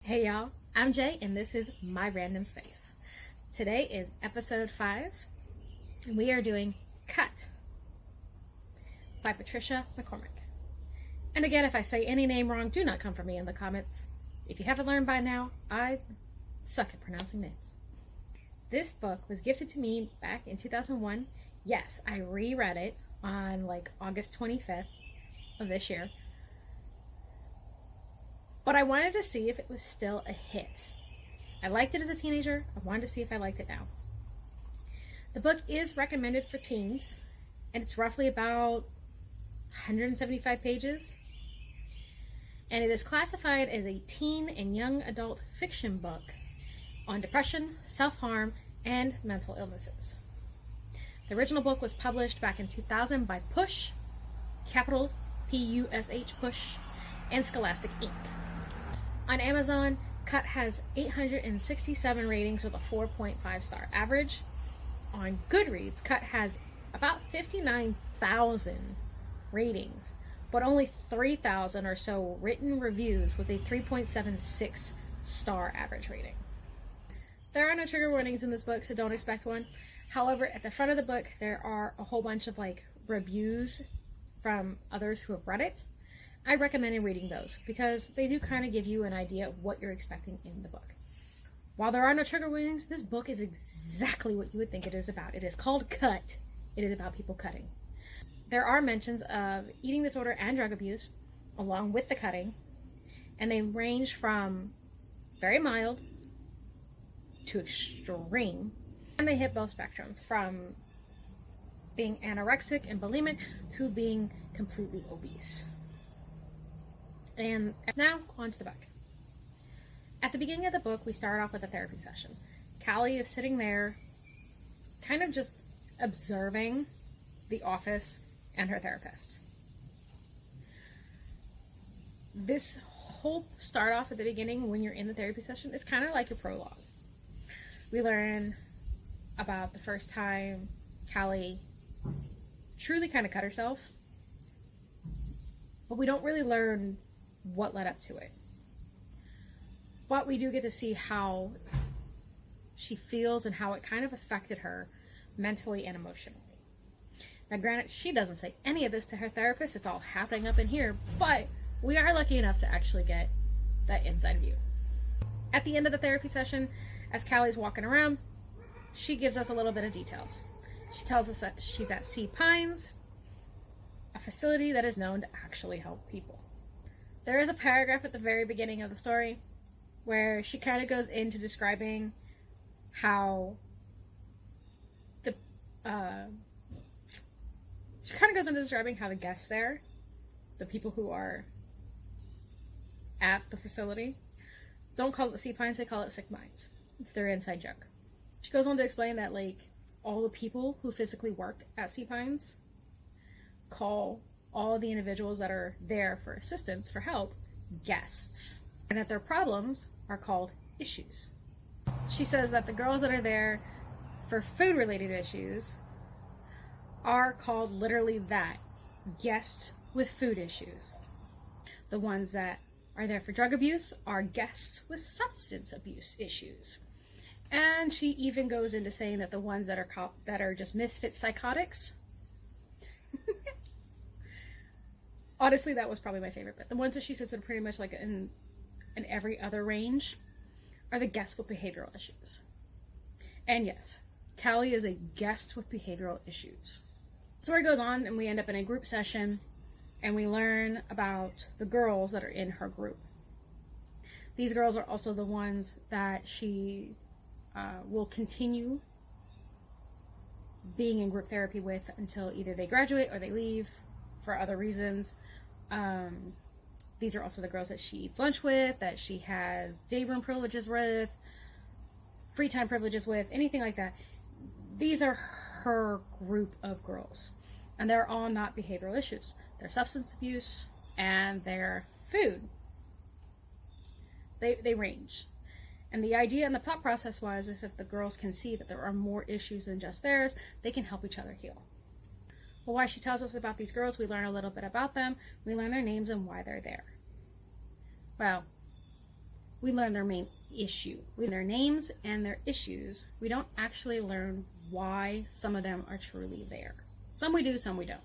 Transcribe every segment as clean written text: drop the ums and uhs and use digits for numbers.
Hey y'all, I'm Jay and this is My Random Space. Today is episode 5 and we are doing Cut by Patricia McCormick. And again, if I say any name wrong, do not come for me in the comments. If you haven't learned by now, I suck at pronouncing names. This book was gifted to me back in 2001. Yes, I reread it on August 25th of this year. But I wanted to see if it was still a hit. I liked it as a teenager. I wanted to see if I liked it now. The book is recommended for teens, and it's roughly about 175 pages. And it is classified as a teen and young adult fiction book on depression, self-harm, and mental illnesses. The original book was published back in 2000 by Push, capital P-U-S-H, Push, and Scholastic Inc. On Amazon, Cut has 867 ratings with a 4.5 star average. On Goodreads, Cut has about 59,000 ratings, but only 3,000 or so written reviews with a 3.76 star average rating. There are no trigger warnings in this book, so don't expect one. However, at the front of the book, there are a whole bunch of reviews from others who have read it. I recommend reading those because they do kind of give you an idea of what you're expecting in the book. While there are no trigger warnings, this book is exactly what you would think it is about. It is called Cut. It is about people cutting. There are mentions of eating disorder and drug abuse along with the cutting, and they range from very mild to extreme, and they hit both spectrums from being anorexic and bulimic to being completely obese. And now, on to the book. At the beginning of the book, we start off with a therapy session. Callie is sitting there, kind of just observing the office and her therapist. This whole start off at the beginning, when you're in the therapy session, is kind of like a prologue. We learn about the first time Callie truly kind of cut herself, but we don't really learn what led up to it. But we do get to see how she feels and how it kind of affected her mentally and emotionally. Now granted, she doesn't say any of this to her therapist, it's all happening up in here, but we are lucky enough to actually get that inside view. At the end of the therapy session, as Callie's walking around, she gives us a little bit of details. She tells us that she's at Sea Pines, a facility that is known to actually help people. There is a paragraph at the very beginning of the story where she kind of goes into describing how the guests there, the people who are at the facility, don't call it Sea Pines, they call it Sick Minds. It's their inside joke. She goes on to explain that all the people who physically work at Sea Pines call all the individuals that are there for assistance, for help, guests, and that their problems are called issues. She says that the girls that are there for food-related issues are called literally that, guest with food issues. The ones that are there for drug abuse are guests with substance abuse issues. And she even goes into saying that the ones that are just misfit psychotics, honestly, that was probably my favorite, but the ones that she says that are pretty much in every other range are the guests with behavioral issues. And yes, Callie is a guest with behavioral issues. The story goes on and we end up in a group session and we learn about the girls that are in her group. These girls are also the ones that she will continue being in group therapy with until either they graduate or they leave for other reasons. These are also the girls that she eats lunch with, that she has day room privileges with, free time privileges with, anything like that. These are her group of girls. And they're all not behavioral issues. They're substance abuse and they're food. They range. And the idea and the thought process was if the girls can see that there are more issues than just theirs, they can help each other heal. Well, while she tells us about these girls, we learn a little bit about them. We learn their names and why they're there. Well, we learn their main issue. We learn their names and their issues. We don't actually learn why some of them are truly there. Some we do, some we don't.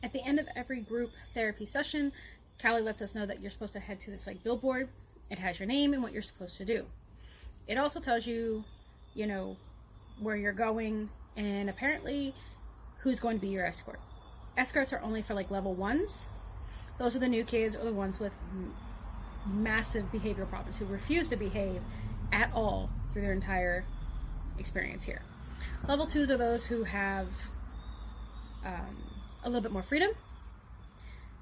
At the end of every group therapy session, Callie lets us know that you're supposed to head to this like billboard. It has your name and what you're supposed to do. It also tells you, you know, where you're going and apparently who's going to be your escort. Escorts are only for like level 1s. Those are the new kids or the ones with massive behavioral problems who refuse to behave at all through their entire experience here. Level 2s are those who have a little bit more freedom.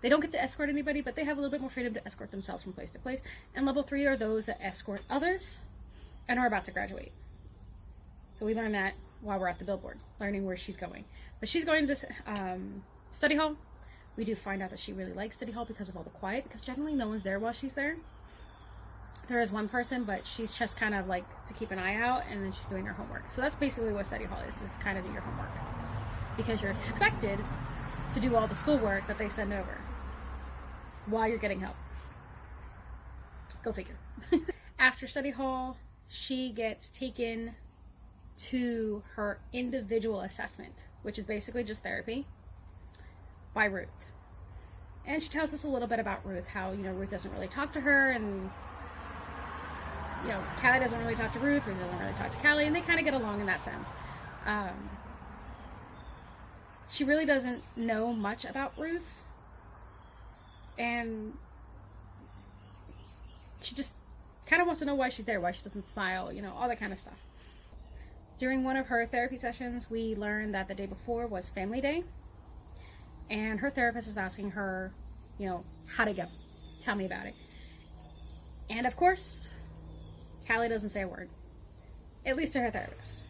They don't get to escort anybody, but they have a little bit more freedom to escort themselves from place to place. And level 3 are those that escort others and are about to graduate. So we learn that while we're at the billboard, learning where she's going. But she's going to study hall. We do find out that she really likes study hall because of all the quiet, because generally no one's there while she's there. There is one person, but she's just kind of like to keep an eye out, and then she's doing her homework. So that's basically what study hall is kind of do your homework. Because you're expected to do all the schoolwork that they send over while you're getting help. Go figure. After study hall, she gets taken to her individual assessment, which is basically just therapy, by Ruth. And she tells us a little bit about Ruth, how, you know, Ruth doesn't really talk to her, and, you know, Callie doesn't really talk to Ruth doesn't really talk to Callie, and they kind of get along in that sense. She really doesn't know much about Ruth, and she just kind of wants to know why she's there, why she doesn't smile, you know, all that kind of stuff. During one of her therapy sessions, we learned that the day before was Family Day, and her therapist is asking her, you know, how'd it go? Tell me about it. And of course, Callie doesn't say a word, at least to her therapist.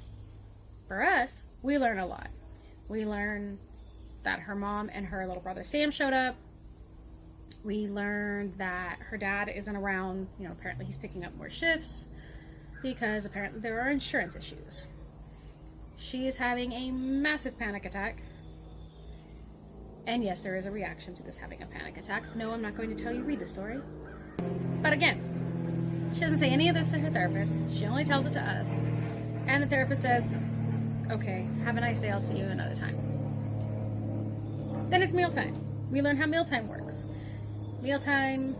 For us, we learn a lot. We learn that her mom and her little brother Sam showed up. We learned that her dad isn't around. You know, apparently he's picking up more shifts because apparently there are insurance issues. She is having a massive panic attack. And yes, there is a reaction to this having a panic attack. No, I'm not going to tell you, read the story. But again, she doesn't say any of this to her therapist. She only tells it to us. And the therapist says, okay, have a nice day, I'll see you another time. Then it's mealtime. We learn how mealtime works. Mealtime,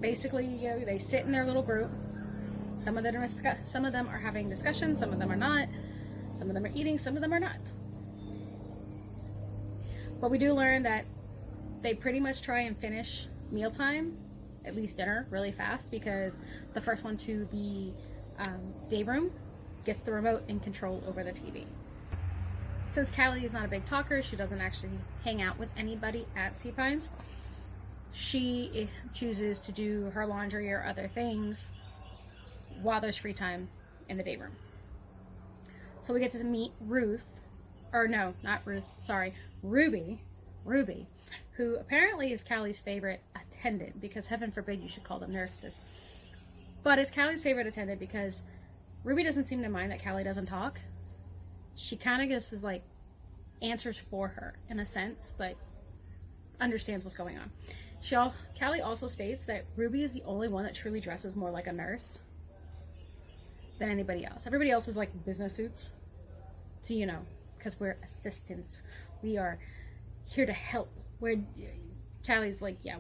basically, you know, they sit in their little group. Some of them are having discussions, some of them are not. Some of them are eating, some of them are not. But we do learn that they pretty much try and finish mealtime, at least dinner, really fast, because the first one to the day room gets the remote and control over the TV. Since Callie is not a big talker, she doesn't actually hang out with anybody at Sea Pines. She chooses to do her laundry or other things while there's free time in the day room. So we get to meet Ruby, who apparently is Callie's favorite attendant, because heaven forbid you should call them nurses. But it's Callie's favorite attendant because Ruby doesn't seem to mind that Callie doesn't talk. She kind of just is like answers for her in a sense, but understands what's going on. Callie also states that Ruby is the only one that truly dresses more like a nurse than anybody else. Everybody else is like business suits. So, you know, because we're assistants. We are here to help. Callie's like, yeah,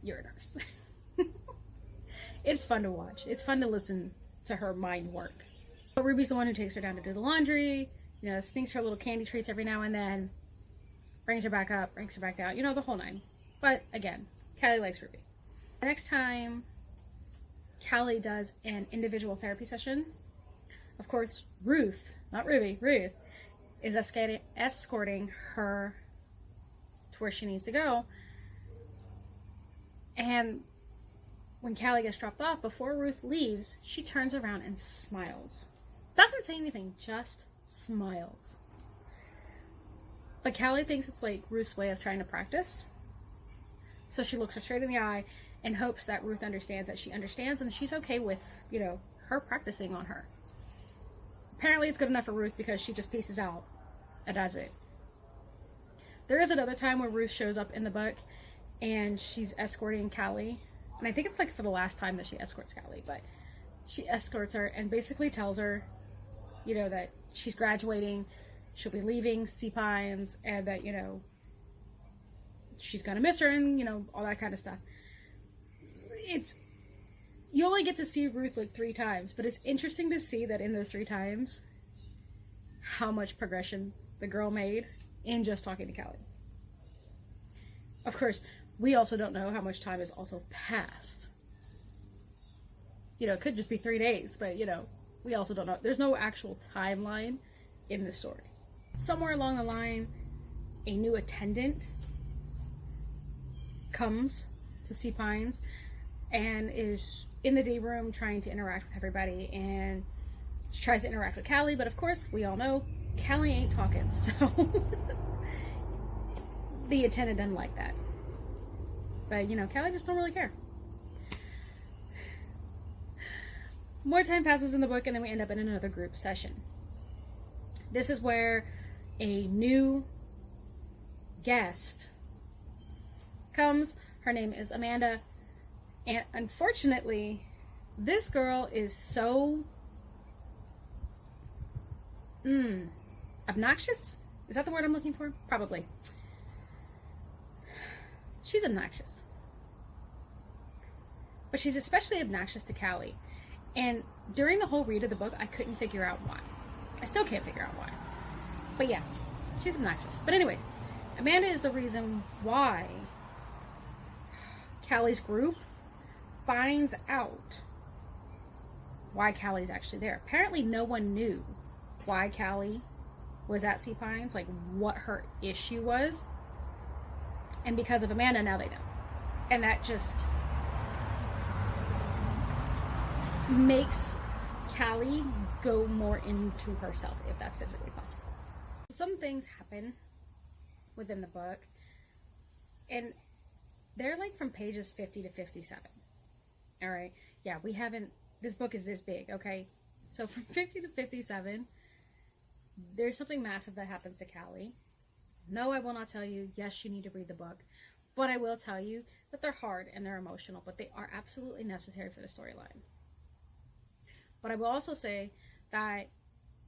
you're a nurse. It's fun to watch. It's fun to listen to her mind work. But Ruby's the one who takes her down to do the laundry, you know, sneaks her little candy treats every now and then, brings her back up, brings her back down, you know, the whole nine. But again, Callie likes Ruby. The next time Callie does an individual therapy session, of course, Ruth is escorting her to where she needs to go. And when Callie gets dropped off, before Ruth leaves, she turns around and smiles. Doesn't say anything, just smiles. But Callie thinks it's like Ruth's way of trying to practice. So she looks her straight in the eye and hopes that Ruth understands that she understands and she's okay with, you know, her practicing on her. Apparently it's good enough for Ruth because she just pieces out and does it. There is another time where Ruth shows up in the book and she's escorting Callie And I think it's like for the last time that she escorts Callie, but she escorts her and basically tells her, you know, that she's graduating, she'll be leaving Sea Pines, and that, you know, she's gonna miss her, and, you know, all that kind of stuff. You only get to see Ruth like 3 times, but it's interesting to see that in those 3 times, how much progression the girl made in just talking to Callie. Of course, we also don't know how much time has also passed. You know, it could just be 3 days, but, you know, we also don't know. There's no actual timeline in the story. Somewhere along the line, a new attendant comes to Sea Pines and is in the day room trying to interact with everybody, and she tries to interact with Callie, but of course, we all know Callie ain't talking, so the attendant doesn't like that. But, you know, Callie just don't really care. More time passes in the book, and then we end up in another group session. This is where a new guest comes. Her name is Amanda, and unfortunately, this girl is so obnoxious. Is that the word I'm looking for? Probably. She's obnoxious. But she's especially obnoxious to Callie. And during the whole read of the book, I couldn't figure out why. I still can't figure out why. But yeah, she's obnoxious. But anyways, Amanda is the reason why Callie's group finds out why Callie's actually there. Apparently no one knew why Callie was at Sea Pines, like what her issue was. And because of Amanda, now they know. And that just makes Callie go more into herself, if that's physically possible. Some things happen within the book, and they're like from pages 50 to 57. All right. Yeah, this book is this big, okay? So from 50 to 57, there's something massive that happens to Callie. No, I will not tell you, yes, you need to read the book, but I will tell you that they're hard and they're emotional, but they are absolutely necessary for the storyline. But I will also say that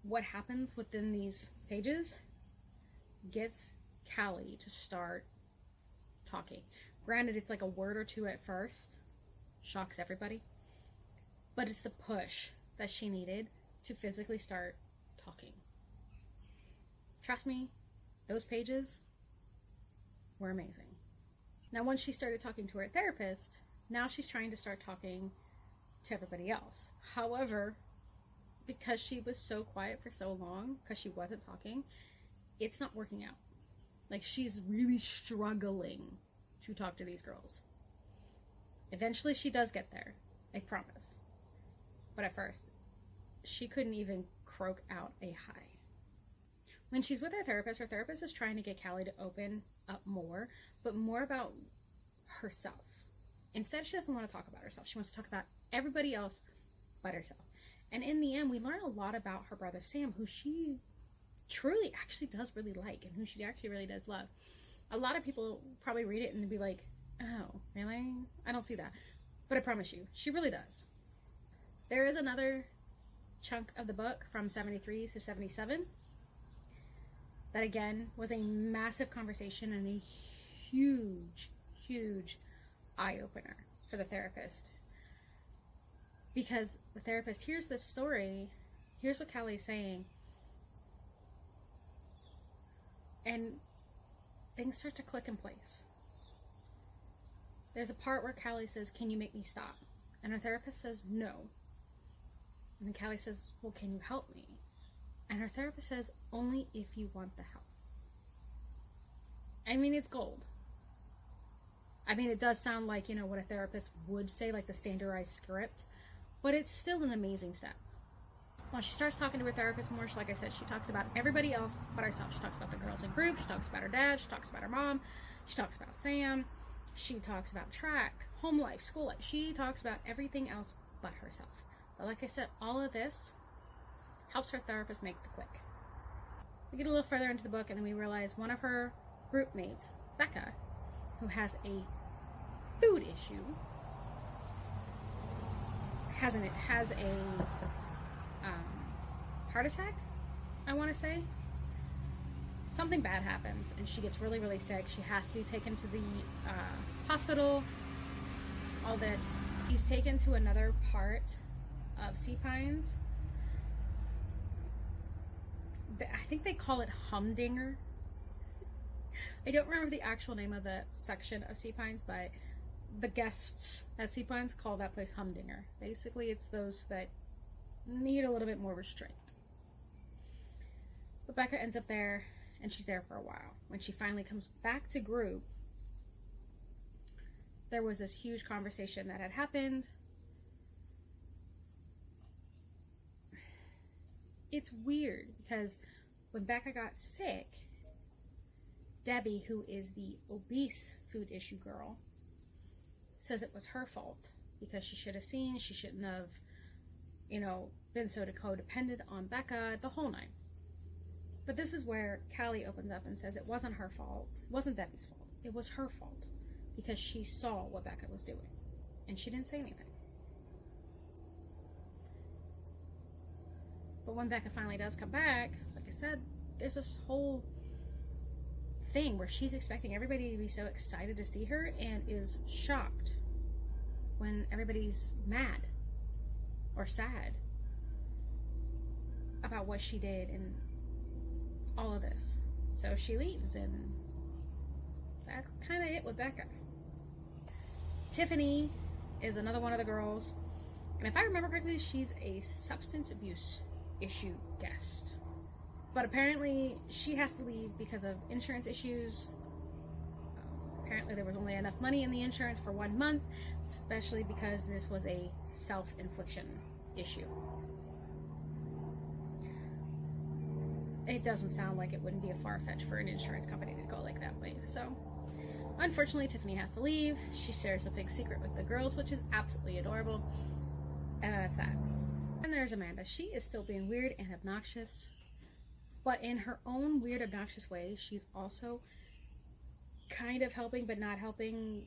what happens within these pages gets Callie to start talking. Granted, it's like a word or 2 at first, shocks everybody, but it's the push that she needed to physically start talking. Trust me, those pages were amazing. Now, once she started talking to her therapist, now she's trying to start talking to everybody else. However, because she was so quiet for so long, because she wasn't talking, it's not working out. Like, she's really struggling to talk to these girls. Eventually, she does get there. I promise. But at first, she couldn't even croak out a hi. When she's with her therapist is trying to get Callie to open up more, but more about herself. Instead, she doesn't want to talk about herself. She wants to talk about everybody else but herself. And in the end, we learn a lot about her brother Sam, who she truly actually does really like, and who she actually really does love. A lot of people probably read it and be like, oh, really? I don't see that. But I promise you, she really does. There is another chunk of the book from 73 to 77 that, again, was a massive conversation and a huge, huge eye-opener for the therapist. Because the therapist hears this story, here's what Callie's saying, and things start to click in place. There's a part where Callie says, "Can you make me stop?" And her therapist says, "No." And then Callie says, "Well, can you help me?" And her therapist says, "Only if you want the help." I mean, it's gold. I mean, it does sound like, you know, what a therapist would say, like the standardized script, but it's still an amazing step. When she starts talking to her therapist more, like I said, she talks about everybody else but herself. She talks about the girls in group, she talks about her dad, she talks about her mom, she talks about Sam, she talks about track, home life, school life. She talks about everything else but herself. But like I said, all of this helps her therapist make the click. We get a little further into the book, and then we realize one of her group mates, Becca, who has a food issue, has a heart attack, I want to say. Something bad happens and she gets really, really sick. She has to be taken to the hospital. All this. He's taken to another part of Sea Pines. I think they call it Humdinger. I don't remember the actual name of the section of Sea Pines, but the guests at Sea Pines call that place Humdinger. Basically, it's those that need a little bit more restraint. Rebecca ends up there, and she's there for a while. When she finally comes back to group, there was this huge conversation that had happened. It's weird because when Becca got sick, Debbie, who is the obese food issue girl, says it was her fault because she should have seen, she shouldn't have, been so codependent on Becca, the whole nine. But this is where Callie opens up and says it wasn't her fault, it wasn't Debbie's fault, it was her fault because she saw what Becca was doing and she didn't say anything. But when Becca finally does come back, like I said, there's this whole thing where she's expecting everybody to be so excited to see her and is shocked when everybody's mad or sad about what she did and all of this. So she leaves, and that's kind of it with Becca. Tiffany is another one of the girls, and if I remember correctly, she's a substance abuse issue guest. But apparently she has to leave because of insurance issues. Apparently there was only enough money in the insurance for 1 month, especially because this was a self-infliction issue. It doesn't sound like it wouldn't be a far-fetched for an insurance company to go like that way. So, unfortunately, Tiffany has to leave. She shares a big secret with the girls, which is absolutely adorable. And that's that. And there's Amanda. She is still being weird and obnoxious. But in her own weird, obnoxious way, she's also kind of helping, but not helping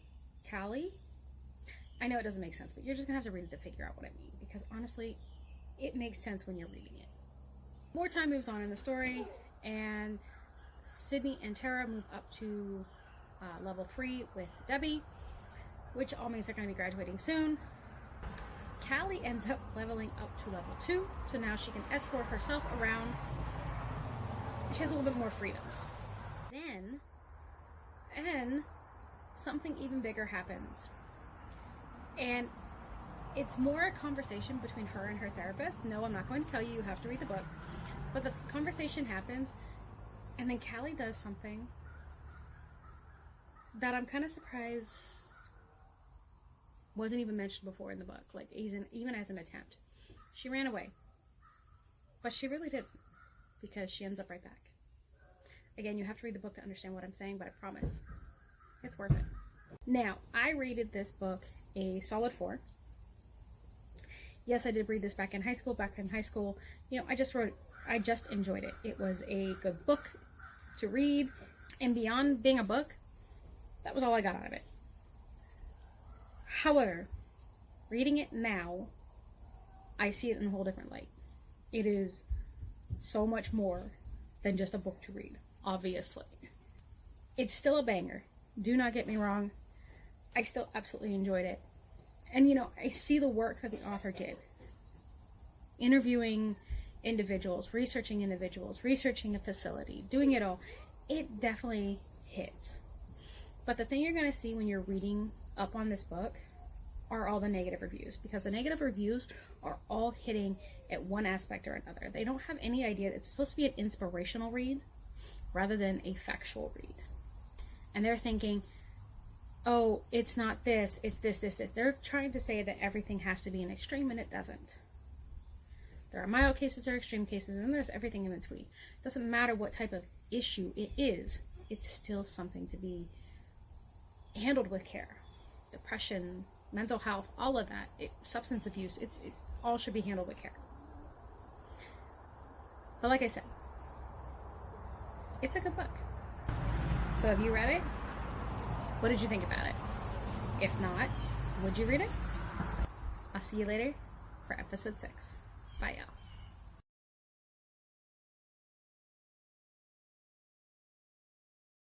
Callie. I know it doesn't make sense, but you're just going to have to read it to figure out what I mean. Because honestly, it makes sense when you're reading it. More time moves on in the story, and Sydney and Tara move up to level 3 with Debbie, which all means they're going to be graduating soon. Callie ends up leveling up to level 2, so now she can escort herself around. She has a little bit more freedoms. Then something even bigger happens. And it's more a conversation between her and her therapist. No, I'm not going to tell you, you have to read the book. But the conversation happens, and then Callie does something that I'm kind of surprised wasn't even mentioned before in the book, like even as an attempt. She ran away. But she really didn't, because she ends up right back. Again, you have to read the book to understand what I'm saying, but I promise it's worth it. Now, I rated this book a solid 4. Yes, I did read this back in high school. I just enjoyed it. It was a good book to read, and beyond being a book, that was all I got out of it. However, reading it now, I see it in a whole different light. It is so much more than just a book to read, obviously. It's still a banger. Do not get me wrong. I still absolutely enjoyed it. And, I see the work that the author did. Interviewing individuals, researching a facility, doing it all. It definitely hits. But the thing you're going to see when you're reading up on this book are all the negative reviews, because the negative reviews are all hitting at one aspect or another. They don't have any idea. It's supposed to be an inspirational read rather than a factual read. And they're thinking, oh, it's not this, it's this. They're trying to say that everything has to be an extreme, and it doesn't. There are mild cases, there are extreme cases, and there's everything in between. It doesn't matter what type of issue it is, it's still something to be handled with care. Depression, mental health, all of that, substance abuse, it all should be handled with care. But like I said, it's a good book. So have you read it? What did you think about it? If not, would you read it? I'll see you later. for episode 6. Bye, y'all.